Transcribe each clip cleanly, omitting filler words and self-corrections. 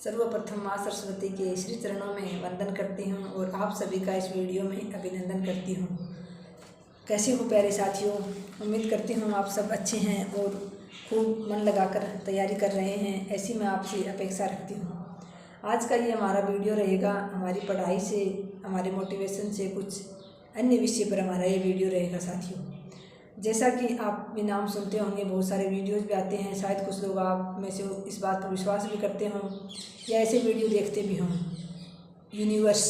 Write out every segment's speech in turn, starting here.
सर्वप्रथम माँ सरस्वती के श्री चरणों में वंदन करती हूँ और आप सभी का इस वीडियो में अभिनंदन करती हूँ। कैसे हो प्यारे साथियों, उम्मीद करती हूँ आप सब अच्छे हैं और खूब मन लगाकर तैयारी कर रहे हैं, ऐसी मैं आपसे अपेक्षा रखती हूँ। आज का ये हमारा वीडियो रहेगा हमारी पढ़ाई से, हमारे मोटिवेशन से कुछ अन्य विषय पर हमारा ये वीडियो रहेगा साथियों। जैसा कि आप भी नाम सुनते होंगे, बहुत सारे वीडियोज़ भी आते हैं, शायद कुछ लोग आप में से इस बात पर विश्वास भी करते हों या ऐसे वीडियो देखते भी हों। यूनिवर्स,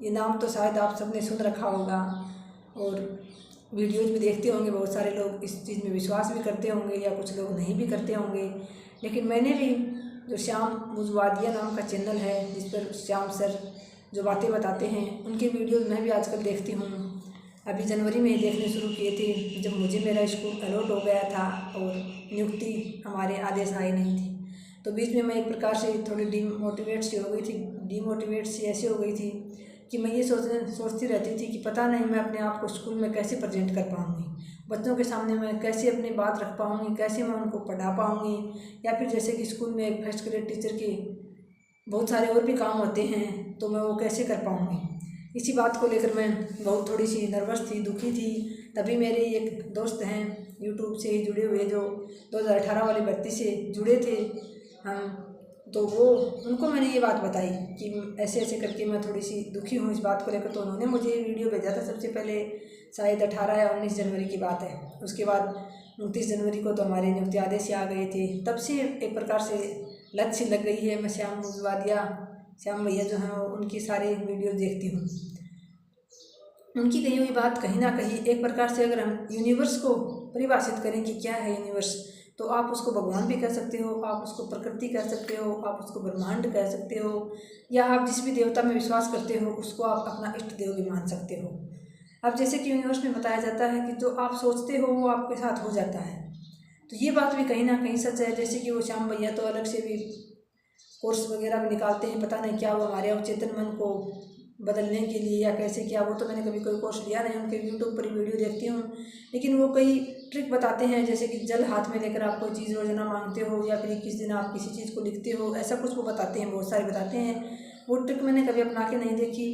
ये नाम तो शायद आप सबने सुन रखा होगा और वीडियोज़ भी देखते होंगे। बहुत सारे लोग इस चीज़ में विश्वास भी करते होंगे या कुछ लोग नहीं भी करते होंगे। लेकिन मैंने भी जो श्याम मुजवादिया नाम का चैनल है, जिस पर श्याम सर जो बातें बताते हैं, उनके वीडियोज़ मैं भी आजकल देखती हूँ। अभी जनवरी में ही देखने शुरू किए थे, जब मुझे मेरा स्कूल अलॉट हो गया था और नियुक्ति हमारे आदेश आई नहीं थी। तो बीच में मैं एक प्रकार से थोड़ी डीमोटिवेट सी हो गई थी। डीमोटिवेट सी ऐसे हो गई थी कि मैं ये सोचती रहती थी कि पता नहीं मैं अपने आप को स्कूल में कैसे प्रेजेंट कर पाऊँगी, बच्चों के सामने मैं कैसे अपनी बात रख पाऊँगी, कैसे मैं उनको पढ़ा पाऊँगी, या फिर जैसे कि स्कूल में एक फर्स्ट ग्रेड टीचर के बहुत सारे और भी काम होते हैं, तो मैं वो कैसे कर पाऊँगी। इसी बात को लेकर मैं बहुत थोड़ी सी नर्वस थी, दुखी थी। तभी मेरे एक दोस्त हैं यूट्यूब से ही जुड़े हुए, जो 2018 वाली भर्ती से जुड़े थे हम, तो वो उनको मैंने ये बात बताई कि ऐसे ऐसे करके मैं थोड़ी सी दुखी हूँ इस बात को लेकर। तो उन्होंने मुझे ये वीडियो भेजा था। सबसे पहले शायद 18 या 19 जनवरी की बात है। उसके बाद 29 जनवरी को तो हमारे नियुक्ति आदेश आ गए थे। तब से एक प्रकार से लत सी लग गई है। मैं श्याम मुजवादिया, श्याम भैया जो हैं, उनकी सारे वीडियो देखती हूँ। उनकी कही हुई बात कहीं ना कहीं एक प्रकार से, अगर हम यूनिवर्स को परिभाषित करें कि क्या है यूनिवर्स, तो आप उसको भगवान भी कह सकते हो, आप उसको प्रकृति कह सकते हो, आप उसको ब्रह्मांड कह सकते हो, या आप जिस भी देवता में विश्वास करते हो उसको आप अपना इष्ट देव भी मान सकते हो। अब जैसे कि यूनिवर्स में बताया जाता है कि जो आप सोचते हो वो आपके साथ हो जाता है, तो ये बात भी कहीं ना कहीं सच है। जैसे कि वो श्याम भैया तो अलग से भी कोर्स वगैरह भी निकालते हैं, पता नहीं क्या वो हमारे अवचेतन मन को बदलने के लिए या कैसे क्या, वो तो मैंने कभी कोई कोर्स लिया नहीं। उनके यूट्यूब पर ही वीडियो देखती हूँ, लेकिन वो कई ट्रिक बताते हैं, जैसे कि जल हाथ में लेकर आप कोई चीज़ रोजाना मांगते हो, या फिर 21 दिन आप किसी चीज़ को लिखते हो, ऐसा कुछ वो बताते हैं, बहुत सारे बताते हैं। वो ट्रिक मैंने कभी अपना के नहीं देखी,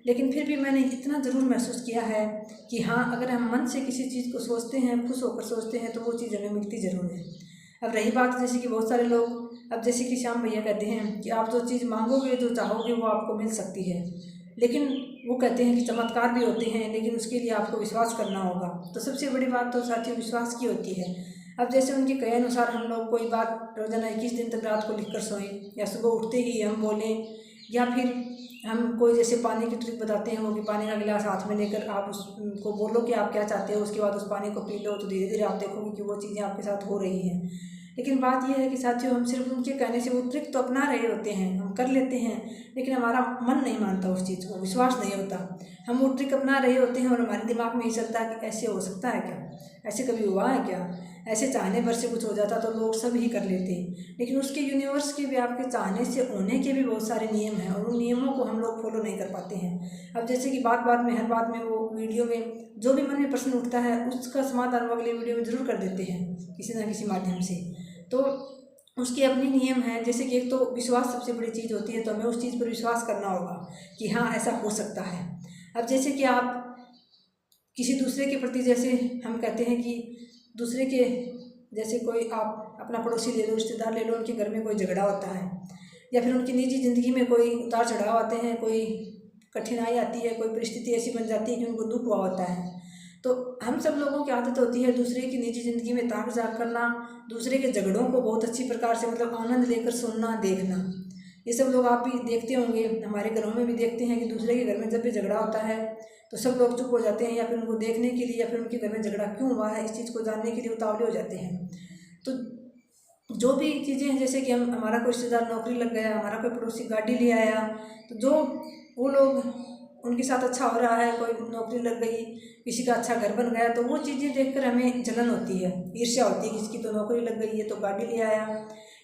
लेकिन फिर भी मैंने इतना ज़रूर महसूस किया है कि हाँ, अगर हम मन से किसी चीज़ को सोचते हैं, खुश होकर सोचते हैं, तो वो चीज़ हमें मिलती ज़रूर है। अब रही बात जैसे कि बहुत सारे लोग, अब जैसे कि श्याम भैया कहते हैं कि आप जो चीज़ मांगोगे, जो चाहोगे, वो आपको मिल सकती है, लेकिन वो कहते हैं कि चमत्कार भी होते हैं, लेकिन उसके लिए आपको विश्वास करना होगा। तो सबसे बड़ी बात तो साथियों विश्वास की होती है। अब जैसे उनके कहे अनुसार हम लोग कोई बात रोजाना 21 दिन तक रात को लिख कर सोएं, या सुबह उठते ही हम बोलें, या फिर हम कोई जैसे पानी की ट्रिक बताते हैं, वो कि पानी का गिलास हाथ में लेकर आप उसको बोलो कि आप क्या चाहते हो, उसके बाद उस पानी को पी लो, तो धीरे धीरे आप देखोगे कि वो चीज़ें आपके साथ हो रही हैं। लेकिन बात यह है कि साथियों, हम सिर्फ उनके कहने से वो ट्रिक तो अपना रहे होते हैं, हम कर लेते हैं, लेकिन हमारा मन नहीं मानता उस चीज़ को, विश्वास नहीं होता। हम वो ट्रिक अपना रहे होते हैं और हमारे दिमाग में ये चलता है कि ऐसे हो सकता है क्या, ऐसे कभी हुआ है क्या, ऐसे चाहने पर से कुछ हो जाता तो लोग सब ही कर लेते हैं। लेकिन उसके यूनिवर्स के भी, आपके चाहने से होने के भी बहुत सारे नियम हैं, और उन नियमों को हम लोग फॉलो नहीं कर पाते हैं। अब जैसे कि बात बात में, हर बात में, वो वीडियो में जो भी मन में प्रश्न उठता है, उसका समाधान वो अगले वीडियो में ज़रूर कर देते हैं किसी न किसी माध्यम से। तो उसके अपने नियम हैं। जैसे कि एक तो विश्वास सबसे बड़ी चीज़ होती है, तो हमें उस चीज़ पर विश्वास करना होगा कि हाँ, ऐसा हो सकता है। अब जैसे कि आप किसी दूसरे के प्रति, जैसे हम कहते हैं कि दूसरे के, जैसे कोई आप अपना पड़ोसी ले लो, रिश्तेदार ले लो, उनके घर में कोई झगड़ा होता है, या फिर उनकी निजी ज़िंदगी में कोई उतार चढ़ाव आते हैं, कोई कठिनाई आती है, कोई परिस्थिति ऐसी बन जाती है कि उनको दुख हुआ होता है, तो हम सब लोगों की आदत होती है दूसरे की निजी ज़िंदगी में ताक झाक करना, दूसरे के झगड़ों को बहुत अच्छी प्रकार से मतलब आनंद लेकर सुनना, देखना। ये सब लोग आप भी देखते होंगे, हमारे घरों में भी देखते हैं कि दूसरे के घर में जब भी झगड़ा होता है तो सब लोग चुप हो जाते हैं, या फिर उनको देखने के लिए, या फिर उनके घर में झगड़ा क्यों हुआ है इस चीज़ को जानने के लिए उतावले हो जाते हैं। तो जो भी चीज़ें हैं, जैसे कि हमारा कोई रिश्तेदार नौकरी लग गया, हमारा कोई पड़ोसी गाड़ी ले आया, तो जो वो लोग, उनके साथ अच्छा हो रहा है, कोई नौकरी लग गई, किसी का अच्छा घर बन गया, तो वो चीज़ें देखकर हमें जलन होती है, ईर्ष्या होती है कि इसकी तो नौकरी लग गई है तो गाड़ी ले आया।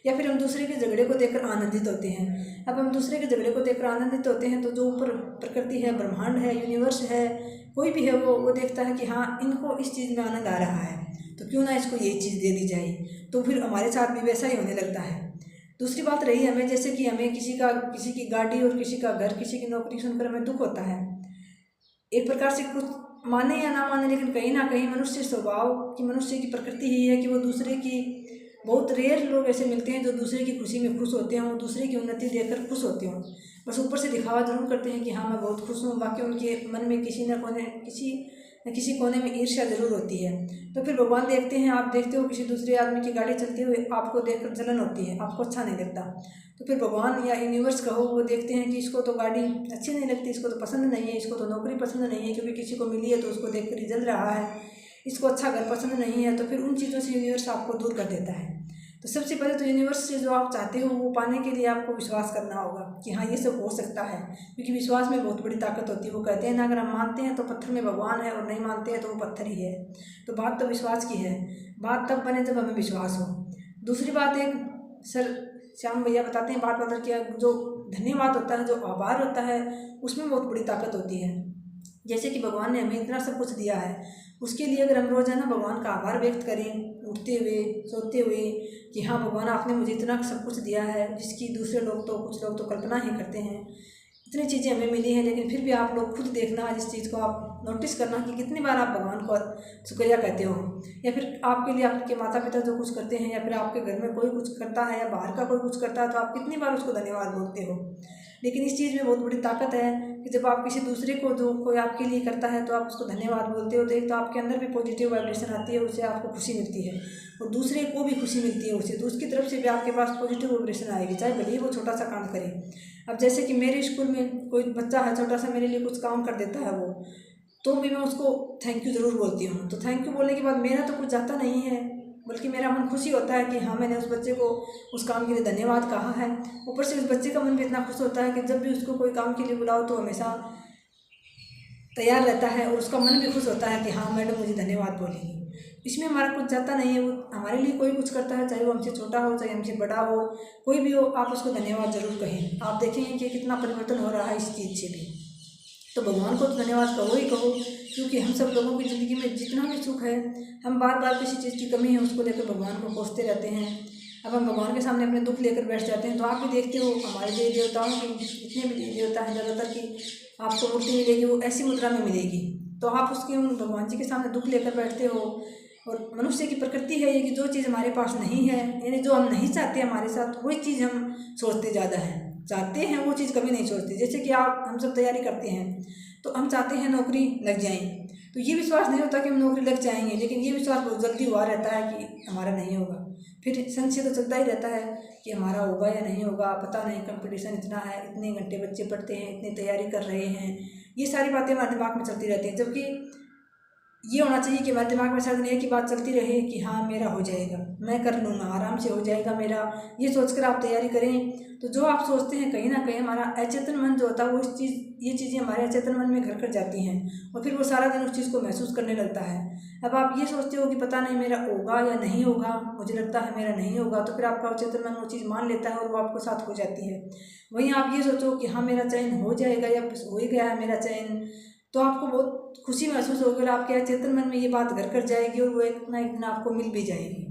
या फिर हम दूसरे के झगड़े को देखकर आनंदित होते हैं। अब हम दूसरे के झगड़े को देखकर आनंदित होते हैं, तो जो ऊपर प्रकृति है, ब्रह्मांड है, यूनिवर्स है, कोई भी है, वो देखता है कि हाँ, इनको इस चीज़ में आनंद आ रहा है, तो क्यों ना इसको ये चीज़ दे दी जाए, तो फिर हमारे साथ भी वैसा ही होने लगता है। दूसरी बात रही हमें, जैसे कि हमें किसी की गाड़ी और किसी का घर, किसी की नौकरी सुनकर हमें दुख होता है। एक प्रकार से कुछ माने या ना माने, लेकिन कहीं ना कहीं मनुष्य स्वभाव की, मनुष्य की प्रकृति ही है कि वो दूसरे की, बहुत रेयर लोग ऐसे मिलते हैं जो दूसरे की खुशी में खुश होते हों, दूसरे की उन्नति देखकर खुश होते हों। बस ऊपर से दिखावा जरूर करते हैं कि हाँ मैं बहुत खुश हूँ, बाकी उनके मन में किसी कोने में ईर्ष्या जरूर होती है। तो फिर भगवान देखते हैं, आप देखते हो किसी दूसरे आदमी की गाड़ी चलते हुए आपको देखकर जलन होती है, आपको अच्छा नहीं लगता। तो फिर भगवान या यूनिवर्स कहो, वो देखते हैं कि इसको तो गाड़ी अच्छी नहीं लगती, इसको तो पसंद नहीं है, इसको तो नौकरी पसंद नहीं है, क्योंकि किसी को मिली है तो उसको देखकर ही जल रहा है, इसको अच्छा घर पसंद नहीं है। तो फिर उन चीज़ों से यूनिवर्स आपको दूर कर देता है। तो सबसे पहले तो यूनिवर्स से जो आप चाहते हो वो पाने के लिए आपको विश्वास करना होगा कि हाँ ये सब हो सकता है, क्योंकि विश्वास में बहुत बड़ी ताकत होती है। वो कहते हैं ना, अगर हम मानते हैं तो पत्थर में भगवान है, और नहीं मानते हैं तो वो पत्थर ही है। तो बात तो विश्वास की है, बात तब बने जब हमें विश्वास हो। दूसरी बात, एक सर श्याम भैया बताते हैं, बात बदल के, जो धन्यवाद होता है, जो आभार होता है, उसमें बहुत बड़ी ताकत होती है। जैसे कि भगवान ने हमें इतना सब कुछ दिया है, उसके लिए अगर हम रोज़ाना भगवान का आभार व्यक्त करें, उठते हुए सोते हुए, कि हाँ भगवान आपने मुझे इतना सब कुछ दिया है, जिसकी दूसरे लोग तो, कुछ लोग तो कल्पना ही करते हैं। इतनी चीज़ें हमें मिली हैं, लेकिन फिर भी आप लोग खुद देखना, इस चीज़ को आप नोटिस करना कि कितनी बार आप भगवान को शुक्रिया कहते हो। या फिर आपके लिए आपके माता पिता जो कुछ करते हैं, या फिर आपके घर में कोई कुछ करता है, या बाहर का कोई कुछ करता है, तो आप कितनी बार उसको धन्यवाद बोलते हो। लेकिन इस चीज़ में बहुत बड़ी ताकत है कि जब आप किसी दूसरे को, जो कोई आपके लिए करता है, तो आप उसको धन्यवाद बोलते हो, तो एक तो आपके अंदर भी पॉजिटिव वाइब्रेशन आती है, उससे आपको खुशी मिलती है, और दूसरे को भी खुशी मिलती है उससे, तो उसकी तरफ से भी आपके पास पॉजिटिव वाइब्रेशन आएगी, चाहे भले ही वो छोटा सा काम करे। अब जैसे कि मेरे स्कूल में कोई बच्चा है छोटा सा, मेरे लिए कुछ काम कर देता है वो, तो भी मैं उसको थैंक यू ज़रूर बोलती हूँ। तो थैंक यू बोलने के बाद मेरा तो कुछ जाता नहीं है, बल्कि मेरा मन खुशी होता है कि हाँ मैंने उस बच्चे को उस काम के लिए धन्यवाद कहा है। ऊपर से उस बच्चे का मन भी इतना खुश होता है कि जब भी उसको कोई काम के लिए बुलाओ तो हमेशा तैयार रहता है, और उसका मन भी खुश होता है कि हाँ मैडम मुझे धन्यवाद बोलेंगी। इसमें हमारा कुछ जाता नहीं है, वो हमारे लिए कोई कुछ करता है, चाहे वो हमसे छोटा हो चाहे हमसे बड़ा हो, कोई भी हो, आप उसको धन्यवाद जरूर कहें। आप देखेंगे कि कितना परिवर्तन हो रहा है इस चीज़ से भी। तो भगवान को तो धन्यवाद कहो ही कहो, क्योंकि हम सब लोगों की ज़िंदगी में जितना भी सुख है, हम बार बार किसी चीज़ की कमी है उसको लेकर भगवान को कोसते रहते हैं। अब हम भगवान के सामने अपने दुख लेकर बैठ जाते हैं। तो आप भी देखते हो हमारे देवी देवताओं की, जितने भी देवी देवता हैं, ज़्यादातर की आपको मूर्ति मिलेगी, वो ऐसी मुद्रा में मिलेगी। तो आप उसके उन भगवान जी के सामने दुख लेकर बैठते हो। और मनुष्य की प्रकृति है ये कि जो चीज़ हमारे पास नहीं है, यानी जो हम नहीं चाहते हमारे साथ, वही चीज़ हम सोचते ज़्यादा हैं। चाहते हैं वो चीज़ कभी नहीं सोचते। जैसे कि हम सब तैयारी करते हैं, तो हम चाहते हैं नौकरी लग जाए, तो ये विश्वास नहीं होता कि हम नौकरी लग जाएंगे, लेकिन ये विश्वास बहुत जल्दी हुआ रहता है कि हमारा नहीं होगा। फिर संशय तो चलता ही रहता है कि हमारा होगा या नहीं होगा, पता नहीं, कंपटीशन इतना है, इतने घंटे बच्चे पढ़ते हैं, इतनी तैयारी कर रहे हैं, ये सारी बातें हमारे दिमाग में चलती रहती हैं। जबकि ये होना चाहिए कि हमारे दिमाग में शायद एक ही बात चलती रहे कि हाँ मेरा हो जाएगा, मैं कर लूँगा, आराम से हो जाएगा मेरा, ये सोचकर आप तैयारी करें। तो जो आप सोचते हैं, कहीं ना कहीं हमारा अचेतन मन जो होता है वो ये चीज़ें हमारे अचेतन मन में घर कर जाती हैं, और फिर वो सारा दिन उस चीज़ को महसूस करने लगता है। अब आप ये सोचते हो कि पता नहीं मेरा होगा या नहीं होगा, मुझे लगता है मेरा नहीं होगा, तो फिर आपका अचेतन मन वो चीज़ मान लेता है और वो आपको साथ हो जाती है। वहीं आप ये सोचो कि हाँ मेरा चयन हो जाएगा या हो ही गया है मेरा चयन, तो आपको बहुत खुशी महसूस होगी, और आपके अचेतन मन में ये बात घर कर जाएगी, और वो एक ना एक दिन आपको मिल भी जाएगी।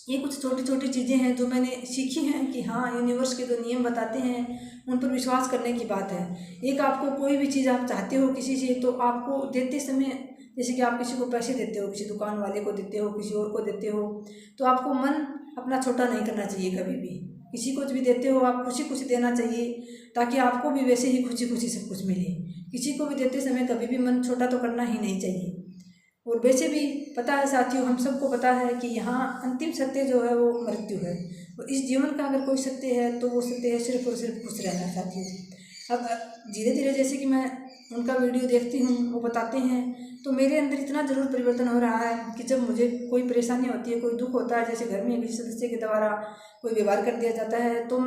ये कुछ छोटी छोटी चीज़ें हैं जो मैंने सीखी हैं कि हाँ यूनिवर्स के जो नियम बताते हैं उन पर विश्वास करने की बात है। एक आपको कोई भी चीज़ आप चाहते हो किसी से, तो आपको देते समय, जैसे कि आप किसी को पैसे देते हो, किसी दुकान वाले को देते हो, किसी और को देते हो, तो आपको मन अपना छोटा नहीं करना चाहिए कभी भी। किसी को भी देते हो आप खुशी खुशी देना चाहिए, ताकि आपको भी वैसे ही खुशी खुशी सब कुछ मिले। किसी को भी देते समय कभी भी मन छोटा तो करना ही नहीं चाहिए। और वैसे भी पता है साथियों, हम सबको पता है कि यहाँ अंतिम सत्य जो है वो मृत्यु है, और इस जीवन का अगर कोई सत्य है तो वो सत्य है सिर्फ और सिर्फ खुश रहना साथियों। अब धीरे धीरे जैसे कि मैं उनका वीडियो देखती हूँ, वो बताते हैं, तो मेरे अंदर इतना ज़रूर परिवर्तन हो रहा है कि जब मुझे कोई परेशानी होती है, कोई दुख होता है, जैसे घर में किसी सदस्य के द्वारा कोई व्यवहार कर दिया जाता है, तो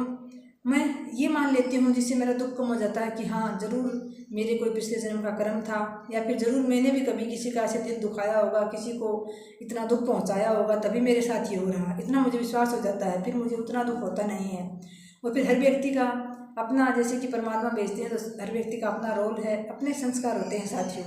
मैं ये मान लेती हूँ, जिससे मेरा दुख कम हो जाता है कि हाँ ज़रूर मेरे कोई पिछले जन्म का कर्म था, या फिर ज़रूर मैंने भी कभी किसी का ऐसे दिल दुखाया होगा, किसी को इतना दुख पहुँचाया होगा, तभी मेरे साथ ये हो रहा। इतना मुझे विश्वास हो जाता है, फिर मुझे उतना दुख होता नहीं है। और फिर हर व्यक्ति का अपना, जैसे कि परमात्मा भेजते हैं तो हर व्यक्ति का अपना रोल है, अपने संस्कार होते हैं साथियों।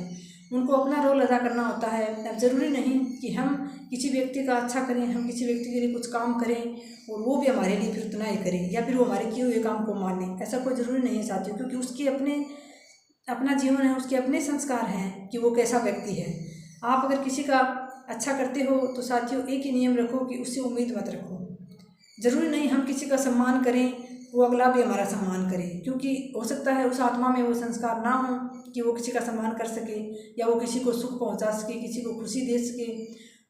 उनको अपना रोल अदा करना होता है। अब ज़रूरी नहीं कि हम किसी व्यक्ति का अच्छा करें, हम किसी व्यक्ति के लिए कुछ काम करें और वो भी हमारे लिए फिर उतना ही करे या फिर वो हमारे किए हुए काम को मान लें, ऐसा कोई ज़रूरी नहीं है साथियों, क्योंकि उसके अपना जीवन है, उसके अपने संस्कार हैं कि वो कैसा व्यक्ति है। आप अगर किसी का अच्छा करते हो तो साथियों एक ही नियम रखो कि उससे उम्मीद मत रखो। ज़रूरी नहीं हम किसी का सम्मान करें वो अगला भी हमारा सम्मान करे, क्योंकि हो सकता है उस आत्मा में वो संस्कार ना हो कि वो किसी का सम्मान कर सके या वो किसी को सुख पहुंचा सके, किसी को खुशी दे सके।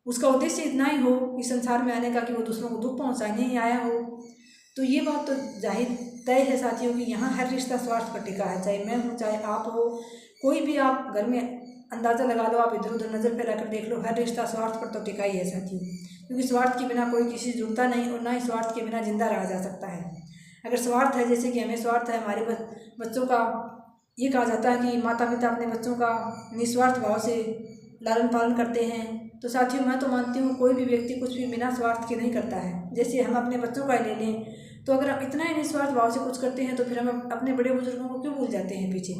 उसका उद्देश्य इतना ही हो कि संसार में आने का कि वो दूसरों को दुख पहुंचाने ही आया हो। तो ये बात तो जाहिर तय है साथियों कि यहाँ हर रिश्ता स्वार्थ पर टिका है, चाहे मैं हूँ चाहे आप हो, कोई भी आप घर में अंदाज़ा लगा लो, आप इधर उधर नज़र फैला कर देख लो, हर रिश्ता स्वार्थ पर तो टिका ही है साथियों, क्योंकि स्वार्थ के बिना कोई किसी से जुड़ता नहीं और ना ही स्वार्थ के बिना जिंदा रहा जा सकता है। अगर स्वार्थ है, जैसे कि हमें स्वार्थ है, हमारे बच्चों का ये कहा जाता है कि माता पिता अपने बच्चों का निस्वार्थ भाव से लालन पालन करते हैं, तो साथियों मैं तो मानती हूँ कोई भी व्यक्ति कुछ भी बिना स्वार्थ के नहीं करता है। जैसे हम अपने बच्चों का ले लें, तो अगर हम इतना ही निस्वार्थ भाव से कुछ करते हैं तो फिर हम अपने बड़े बुजुर्गों को क्यों भूल जाते हैं पीछे,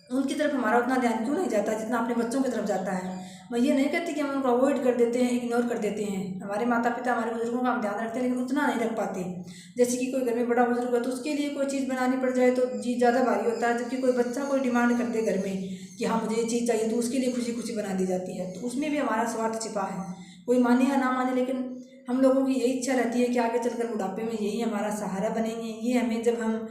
उनकी तरफ हमारा उतना ध्यान क्यों नहीं जाता जितना अपने बच्चों की तरफ जाता है। मैं ये नहीं कहती कि हम उनको अवॉइड कर देते हैं, इग्नोर कर देते हैं, हमारे माता पिता हमारे बुजुर्गों का हम ध्यान रखते हैं लेकिन उतना नहीं रख पाते। जैसे कि कोई घर में बड़ा बुजुर्ग है तो उसके लिए कोई चीज़ बनानी पड़ जाए तो जी ज़्यादा भारी होता है, जबकि कोई बच्चा कोई डिमांड कर दे घर में कि हाँ मुझे ये चीज़ चाहिए तो उसके लिए खुशी खुशी बना दी जाती है, तो उसमें भी हमारा स्वार्थ छिपा है। कोई माने या ना माने, लेकिन हम लोगों की यही इच्छा रहती है कि आगे चलकर बुढ़ापे में यही हमारा सहारा बनेंगे, ये हमें जब हम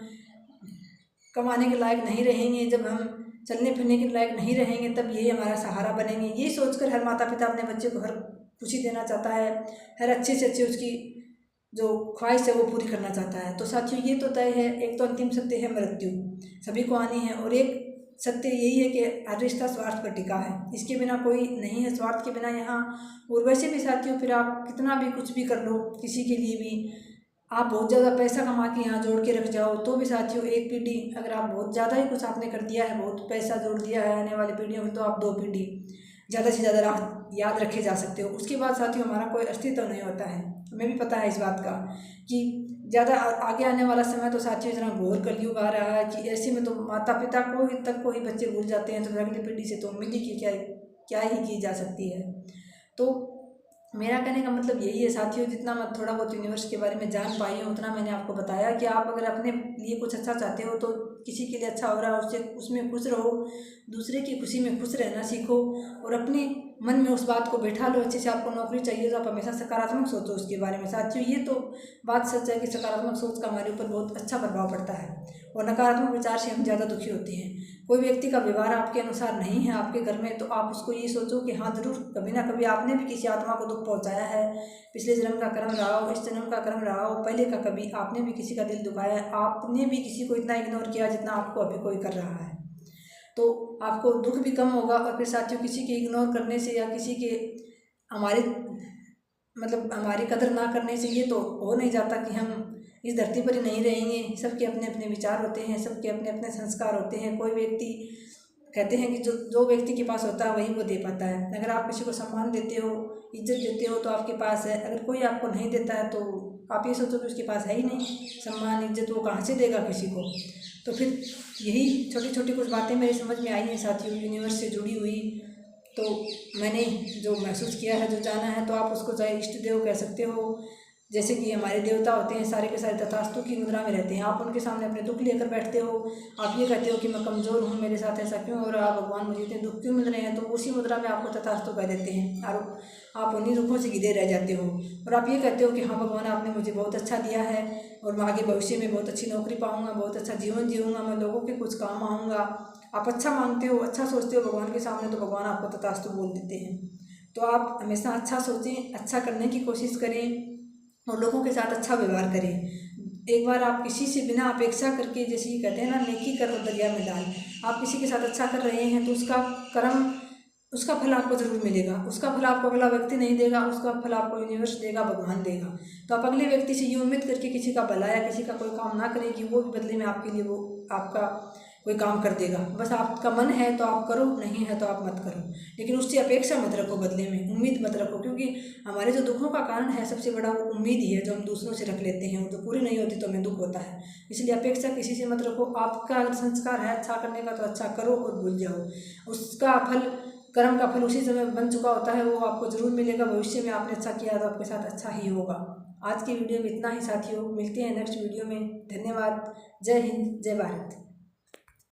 कमाने के लायक नहीं रहेंगे, जब हम चलने फिरने के लायक नहीं रहेंगे, तब यही हमारा सहारा बनेंगे। ये सोचकर हर माता पिता अपने बच्चे को हर खुशी देना चाहता है, हर अच्छे से अच्छे उसकी जो ख्वाहिश है वो पूरी करना चाहता है। तो साथियों ये तो तय है, एक तो अंतिम सत्य है मृत्यु, सभी को आनी है, और एक सत्य यही है कि हर रिश्ता स्वार्थ पर टिका है, इसके बिना कोई नहीं है, स्वार्थ के बिना यहाँ। और वैसे भी साथियों फिर आप कितना भी कुछ भी कर लो किसी के लिए भी, आप बहुत ज़्यादा पैसा कमा के यहाँ जोड़ के रख जाओ तो भी साथियों एक पीढ़ी, अगर आप बहुत ज़्यादा ही कुछ आपने कर दिया है, बहुत पैसा जोड़ दिया है आने वाली पीढ़ियों में, तो आप 2 पीढ़ी ज़्यादा से ज़्यादा याद रखे जा सकते हो। उसके बाद साथियों हमारा कोई अस्तित्व नहीं होता है, हमें भी पता है इस बात का कि ज़्यादा आगे आने वाला समय तो साथियों इतना घोर कलयुग आ रहा है कि ऐसे में तो माता पिता को ही तक को ही बच्चे भूल जाते हैं, तो अगली पीढ़ी से तो उम्मीद ही क्या ही की जा सकती है। तो मेरा कहने का मतलब यही है साथियों, जितना मैं थोड़ा बहुत यूनिवर्स के बारे में जान पाई हूँ उतना मैंने आपको बताया कि आप अगर अपने लिए कुछ अच्छा चाहते हो तो किसी के लिए अच्छा हो रहा है उससे उसमें खुश रहो, दूसरे की खुशी में खुश रहना सीखो और अपने मन में उस बात को बैठा लो अच्छे से। आपको नौकरी चाहिए तो आप हमेशा सकारात्मक सोचो उसके बारे में साथियों, ये तो बात सच है कि सकारात्मक सोच का हमारे ऊपर बहुत अच्छा प्रभाव पड़ता है और नकारात्मक विचार से हम ज़्यादा दुखी होते हैं। कोई व्यक्ति का व्यवहार आपके अनुसार नहीं है आपके घर में, तो आप उसको ये सोचो कि हाँ ज़रूर कभी ना कभी आपने भी किसी आत्मा को दुख पहुंचाया है, पिछले जन्म का कर्म रहा हो, इस जन्म का कर्म रहा हो, पहले का कभी आपने भी किसी का दिल दुखाया है, आपने भी किसी को इतना इग्नोर किया जितना आपको अभी कोई कर रहा है, तो आपको दुख भी कम होगा। और फिर साथियों किसी के इग्नोर करने से या किसी के हमारे हमारी कदर ना करने से ये तो हो नहीं जाता कि हम इस धरती पर ही नहीं रहेंगे। सबके अपने अपने विचार होते हैं, सबके अपने अपने संस्कार होते हैं। कोई व्यक्ति कहते हैं कि जो व्यक्ति के पास होता है वही वो दे पाता है। अगर आप किसी को सम्मान देते हो, इज्जत देते हो तो आपके पास है, अगर कोई आपको नहीं देता है तो आप ये सोचो कि उसके पास है ही नहीं। सम्मान इज्जत वो कहाँ से देगा किसी को। तो फिर यही छोटी छोटी कुछ बातें मेरी समझ में आई हैं साथियों, यूनिवर्स से जुड़ी हुई। तो मैंने जो महसूस किया है, जो जाना है, तो आप उसको चाहे इष्ट देव कह सकते हो। जैसे कि हमारे देवता होते हैं सारे के सारे तथास्तु की मुद्रा में रहते हैं। आप उनके सामने अपने दुख लेकर बैठते हो, आप ये कहते हो कि मैं कमज़ोर हूँ, मेरे साथ ऐसा क्यों हो रहा, भगवान मुझे इतने दुख क्यों मिल रहे हैं, तो उसी मुद्रा में आपको तथास्तु कह देते हैं और आप उन्हीं दुखों से घिरे रह जाते हो। और आप ये कहते हो कि हाँ भगवान आपने मुझे बहुत अच्छा दिया है और मैं आगे भविष्य में बहुत अच्छी नौकरी पाऊँगा, बहुत अच्छा जीवन जीऊँगा, मैं लोगों के कुछ काम आऊँगा। आप अच्छा मांगते हो, अच्छा सोचते हो भगवान के सामने, तो भगवान आपको तथास्तु बोल देते हैं। तो आप हमेशा अच्छा सोचें, अच्छा करने की कोशिश करें और लोगों के साथ अच्छा व्यवहार करें। एक बार आप किसी से बिना अपेक्षा करके, जैसे कि कहते हैं ना, नेकी कर और दरिया में डाल, आप किसी के साथ अच्छा कर रहे हैं तो उसका कर्म, उसका फल आपको ज़रूर मिलेगा। उसका फल आपको अगला व्यक्ति नहीं देगा, उसका फल आपको यूनिवर्स देगा, भगवान देगा। तो आप अगले व्यक्ति से ये उम्मीद करके किसी का भला या किसी का कोई काम ना करें कि वो भी बदले में आपके लिए वो आपका कोई काम कर देगा। बस आपका मन है तो आप करो, नहीं है तो आप मत करो, लेकिन उससे अपेक्षा मत रखो, बदले में उम्मीद मत रखो, क्योंकि हमारे जो दुखों का कारण है सबसे बड़ा वो उम्मीद ही है जो हम दूसरों से रख लेते हैं, वो तो पूरी नहीं होती तो हमें दुख होता है। इसलिए अपेक्षा किसी से मत रखो। आपका अगर संस्कार है अच्छा करने का तो अच्छा करो और भूल जाओ। उसका फल, कर्म का फल उसी समय बन चुका होता है, वो आपको ज़रूर मिलेगा। भविष्य में आपने अच्छा किया तो आपके साथ अच्छा ही होगा। आज की वीडियो में इतना ही साथियों, मिलते हैं नेक्स्ट वीडियो में। धन्यवाद। जय हिंद, जय भारत।